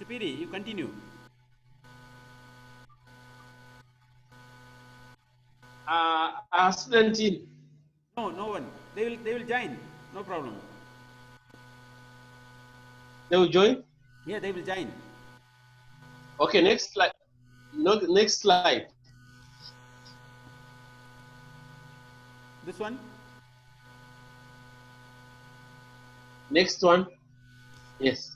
Mr. Piri, you continue. Our student in. No, no one. They will join. No problem. They will join. Yeah, they will join. Okay, next slide. No, next slide. This one. Next one. Yes.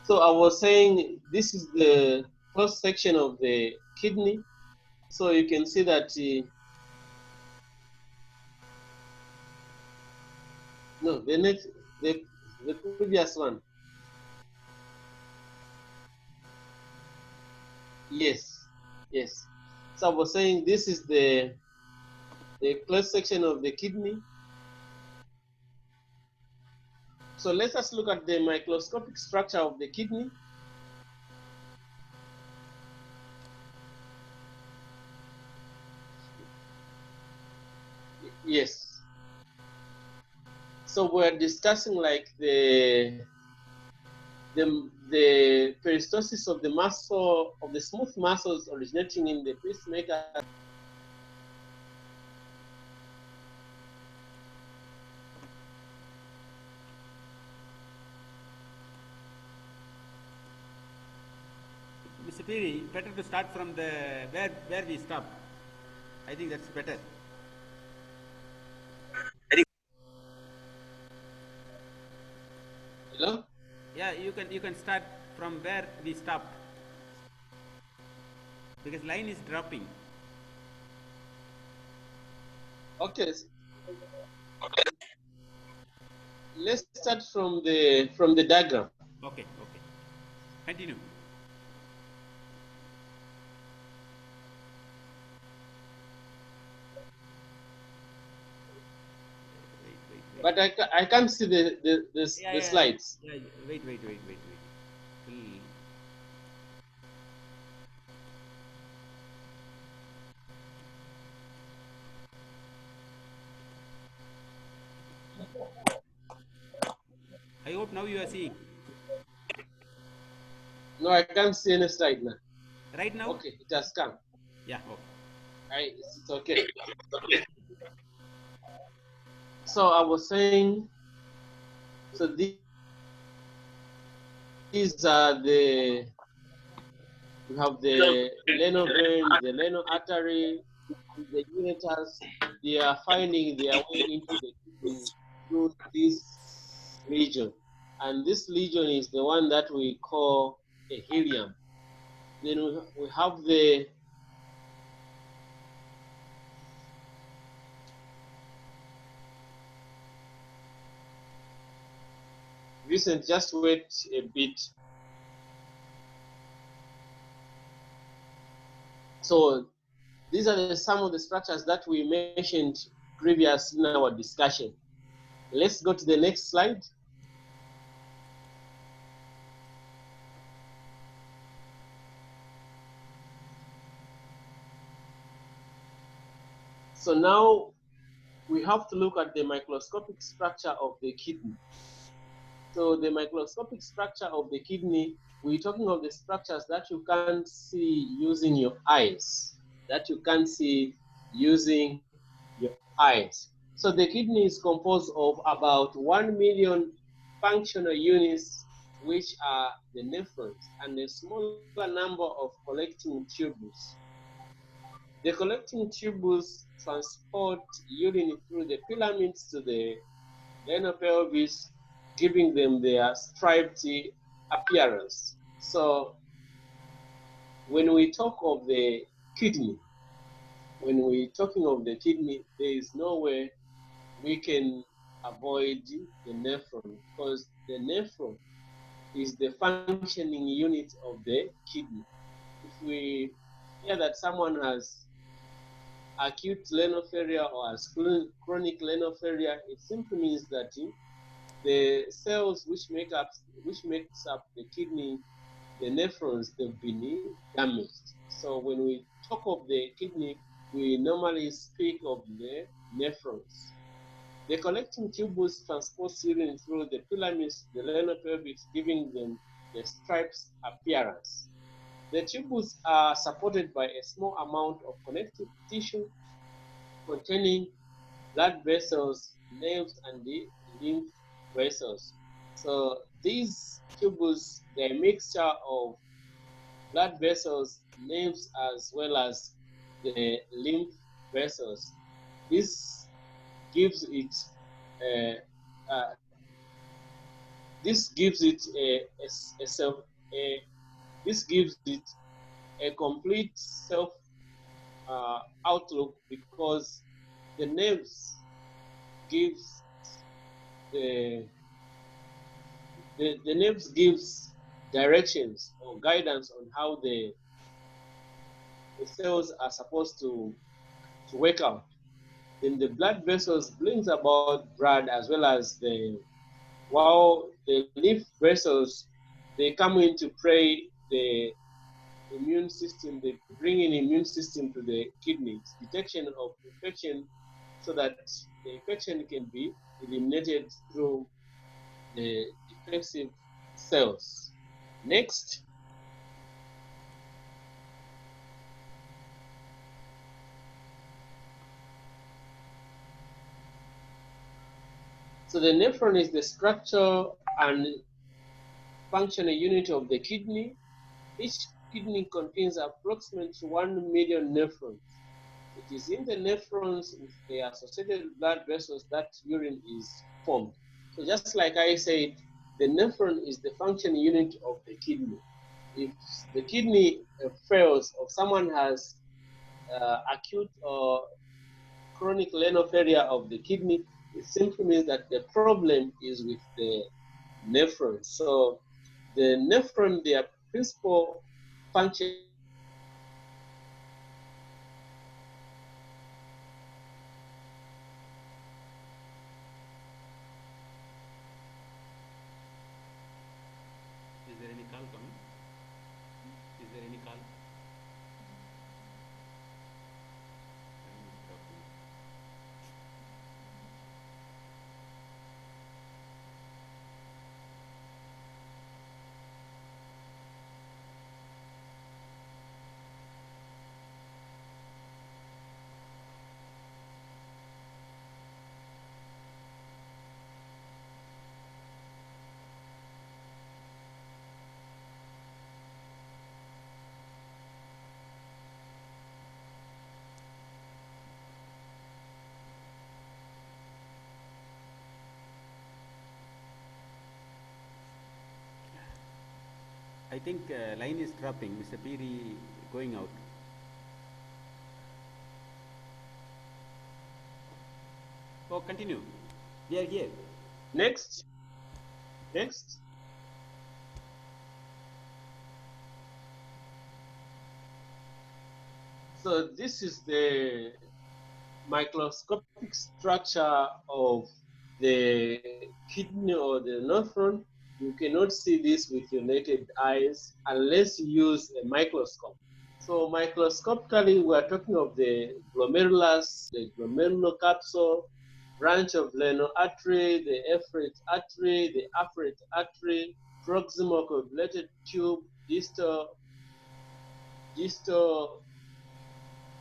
So I was saying this is the first section of the kidney. So you can see that no, the previous one. Yes, yes. So I was saying this is the closed section of the kidney. So let us look at the microscopic structure of the kidney. Yes. So we're discussing like the peristalsis of the muscle, of the smooth muscles originating in the pacemaker. Mr. Piri, better to start from the where we stopped. I think that's better. Hello? Yeah, you can start from where we stopped because line is dropping. Okay. Let's start from the diagram. Okay, okay. Continue. But I can't see the slides. Yeah. Wait. Hmm. I hope now you are seeing. No, I can't see any slide now. Right now? Okay, it has come. Yeah, okay. It's okay. So I was saying, so these are we have the leno vein, the leno artery, the ureters. They are finding their way into the kidney through this region. And this region is the one that we call a helium. Then we have the Vincent, just wait a bit. So these are some of the structures that we mentioned previously in our discussion. Let's go to the next slide. So now we have to look at the microscopic structure of the kidney. So the microscopic structure of the kidney, we're talking of the structures that you can't see using your eyes, that you can't see using your eyes. So the kidney is composed of about 1 million functional units, which are the nephrons, and a smaller number of collecting tubules. The collecting tubules transport urine through the filaments to the renal pelvis, giving them their striped appearance. So when we talk of the kidney, when we're talking of the kidney, there is no way we can avoid the nephron, because the nephron is the functioning unit of the kidney. If we hear that someone has acute renal failure or has chronic renal failure, it simply means that the cells which makes up the kidney, the nephrons, they've been damaged. So when we talk of the kidney, we normally speak of the nephrons. The collecting tubules transport urine through the filaments, the renal pelvis, giving them the stripes appearance. The tubules are supported by a small amount of connective tissue containing blood vessels, nerves, and the lymph vessels. So these tubules, they're a mixture of blood vessels, nerves, as well as the lymph vessels. This gives it this gives it this gives it a complete self outlook, because the nerves gives the nerves gives directions or guidance on how the cells are supposed to work out. Then the blood vessels brings about blood, as well as while the lymph vessels, they come in to pray the immune system, they bring in immune system to the kidneys, detection of infection, so that the infection can be eliminated through the defensive cells. Next. So the nephron is the structure and functional unit of the kidney. Each kidney contains approximately 1 million nephrons. It is in the nephrons with the associated blood vessels that urine is formed. So just like I said, the nephron is the functional unit of the kidney. If the kidney fails, or someone has acute or chronic renal failure of the kidney, it simply means that the problem is with the nephron. So the nephron, their principal function Is there any call coming? Is there any call? I think line is dropping. Mr. Piri going out. Oh, continue. We are here. Next. Next. So this is the microscopic structure of the kidney or the nephron. You cannot see this with your naked eyes unless you use a microscope. So microscopically, we are talking of the glomerulus, the glomerulocapsule, branch of renal artery, the efferent artery, the afferent artery, proximal coagulated tube, distal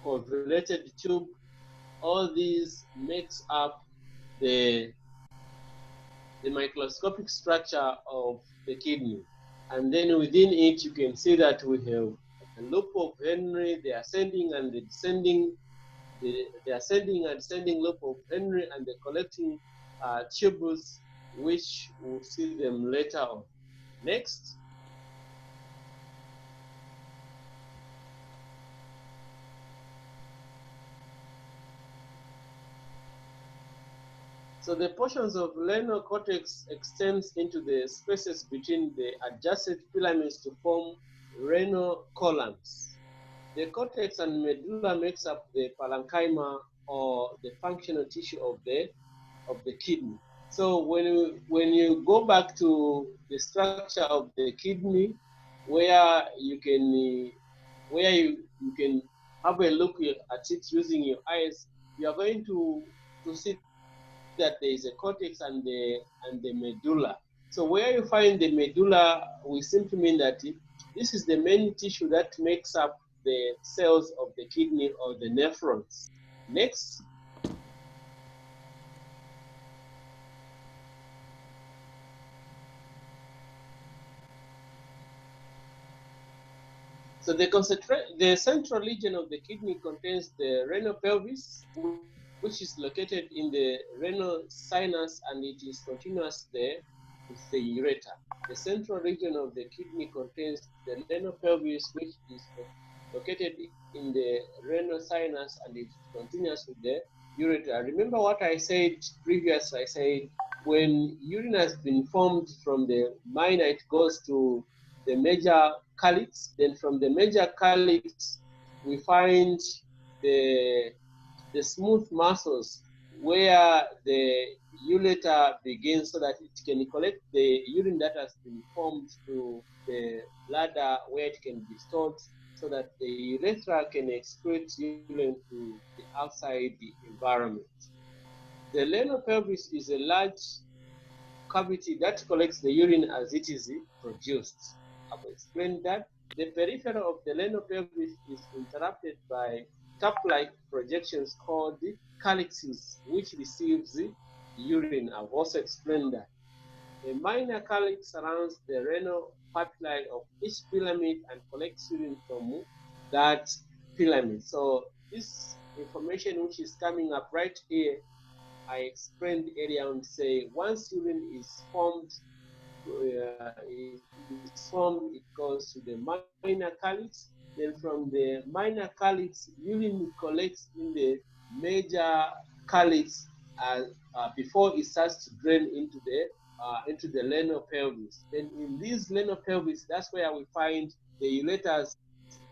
coagulated tube. All these makes up the microscopic structure of the kidney. And then within it, you can see that we have the loop of Henry, the ascending and the descending, the ascending and descending loop of Henry, and the collecting tubules, which we'll see them later on. Next. So the portions of renal cortex extends into the spaces between the adjacent pyramids to form renal columns. The cortex and medulla makes up the parenchyma, or the functional tissue of the kidney. So when you go back to the structure of the kidney, where you can have a look at it using your eyes, you are going to see that there is a cortex and the medulla. So where you find the medulla, we simply mean that this is the main tissue that makes up the cells of the kidney or the nephrons. Next. So the central region of the kidney contains the renal pelvis, which is located in the renal sinus, and it is continuous there with the ureter. The central region of the kidney contains the renal pelvis, which is located in the renal sinus, and it's continuous with the ureter. Remember what I said previously? I said when urine has been formed from the minor, it goes to the major calyx. Then from the major calyx, we find the smooth muscles where the ureter begins, so that it can collect the urine that has been formed to the bladder, where it can be stored, so that the urethra can excrete urine to the outside the environment. The renal pelvis is a large cavity that collects the urine as it is produced. I've explained that. The periphery of the renal pelvis is interrupted by cup-like projections called calyxes, which receives urine. I've also explained that. A minor calyx surrounds the renal papillae of each pyramid and collects urine from that pyramid. So this information which is coming up right here, I explained earlier on, say once urine is formed, it goes to the minor calyx. Then from the minor calyx, urine collects in the major calyx before it starts to drain into the renal pelvis. Then in this renal pelvis, that's where we find the ureters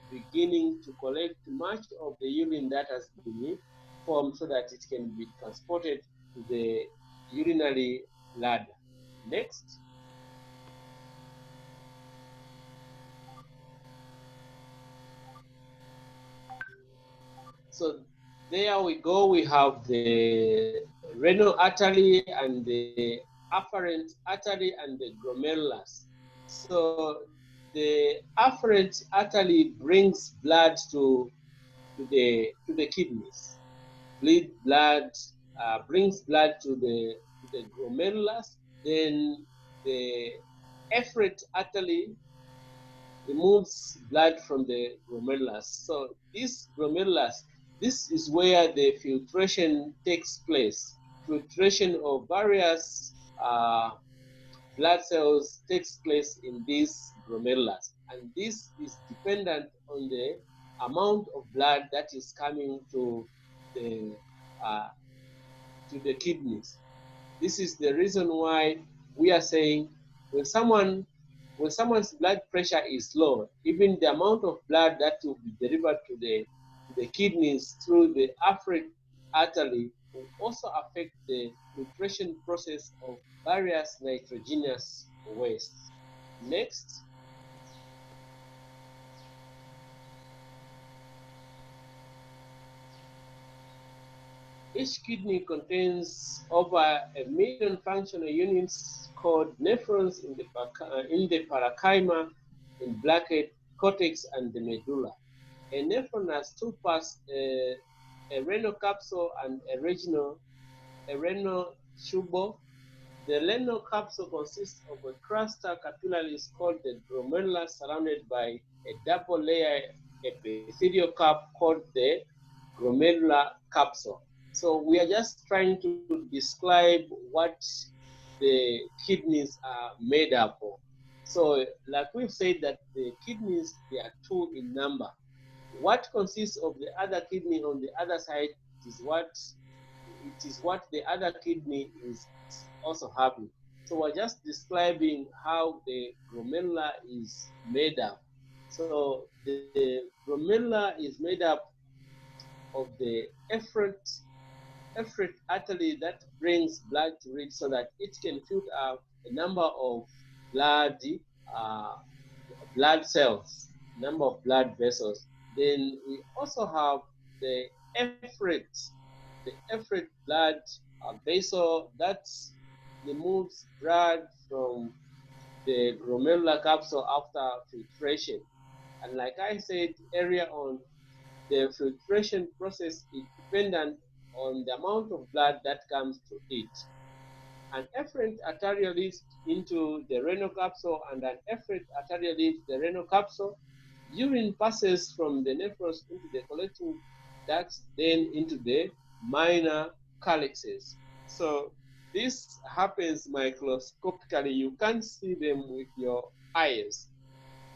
beginning to collect much of the urine that has been formed, so that it can be transported to the urinary bladder. Next. So there we go. We have the renal artery and the afferent artery and the glomerulus. So the afferent artery brings blood to the kidneys. Blood brings blood to the glomerulus. Then the efferent artery removes blood from the glomerulus. So this glomerulus, this is where the filtration takes place. Filtration of various blood cells takes place in this glomerulus, and this is dependent on the amount of blood that is coming to the kidneys. This is the reason why we are saying when someone's blood pressure is low, even the amount of blood that will be delivered to the kidneys through the afferent artery will also affect the filtration process of various nitrogenous wastes. Next. Each kidney contains over 1 million functional units called nephrons in the parenchyma, in bracket, cortex, and the medulla. A nephron has two parts, a renal capsule and a renal tubular. The renal capsule consists of a cluster capillaries called the glomerulus, surrounded by a double layer epithelial cap called the glomerular capsule. So we are just trying to describe what the kidneys are made up of. So like we've said that the kidneys, they are two in number. What consists of the other kidney on the other side is what the other kidney is also having. So we're just describing how the glomerula is made up. So the glomerula is made up of the efferent artery that brings blood to it, so that it can filter out a number of blood cells, number of blood vessels. Then we also have the efferent blood vessel removes blood from the glomerular capsule after filtration. And like I said earlier on, the filtration process is dependent on the amount of blood that comes to it. An efferent arteriole leads into the renal capsule, and an efferent arteriole leaves the renal capsule. Urine passes from the nephros into the collecting ducts, then into the minor calyxes. So this happens microscopically. You can't see them with your eyes.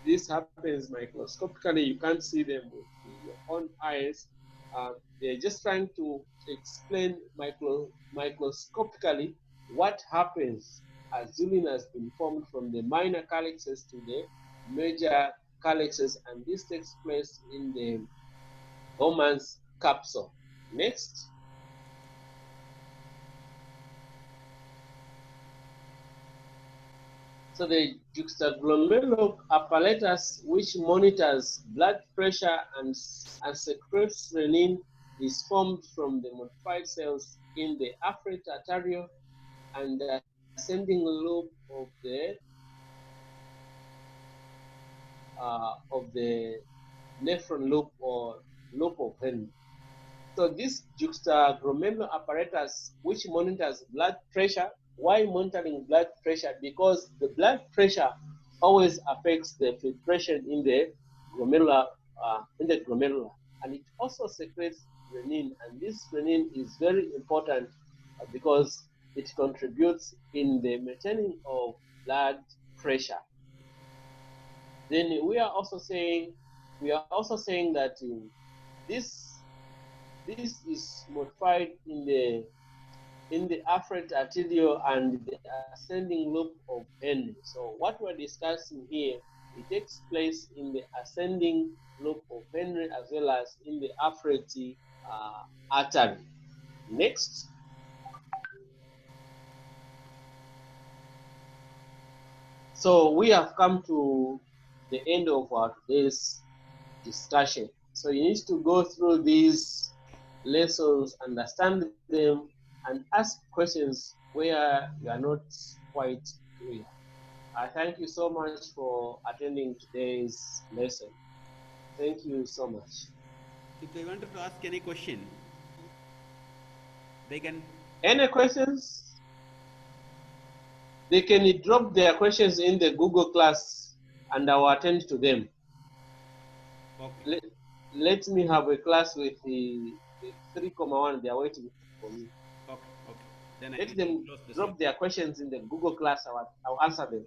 This happens microscopically. You can't see them with your own eyes. They're just trying to explain microscopically what happens as urine has been formed from the minor calyxes to the major calyxes, and this takes place in the Bowman's capsule. Next. So the juxtaglomerular apparatus, which monitors blood pressure and secretes renin, is formed from the modified cells in the afferent arteriole and the ascending lobe of the nephron loop or loop of Henle. So this juxtaglomerular apparatus, which monitors blood pressure. Why monitoring blood pressure? Because the blood pressure always affects the filtration in the glomerular, and it also secretes renin, and this renin is very important because it contributes in the maintaining of blood pressure. Then we are also saying that this is modified in the afferent arteriole and the ascending loop of Henle. So what we're discussing here, it takes place in the ascending loop of Henle as well as in the afferent artery. Next. So we have come to the end of our today's discussion. So you need to go through these lessons, understand them, and ask questions where you are not quite clear. I thank you so much for attending today's lesson. Thank you so much. If they wanted to ask any question, they can. Any questions? They can drop their questions in the Google class and I will attend to them. Okay. Let me have a class with the 3,1. They are waiting for me. Okay. Then Let them drop their questions in the Google class. I'll answer them.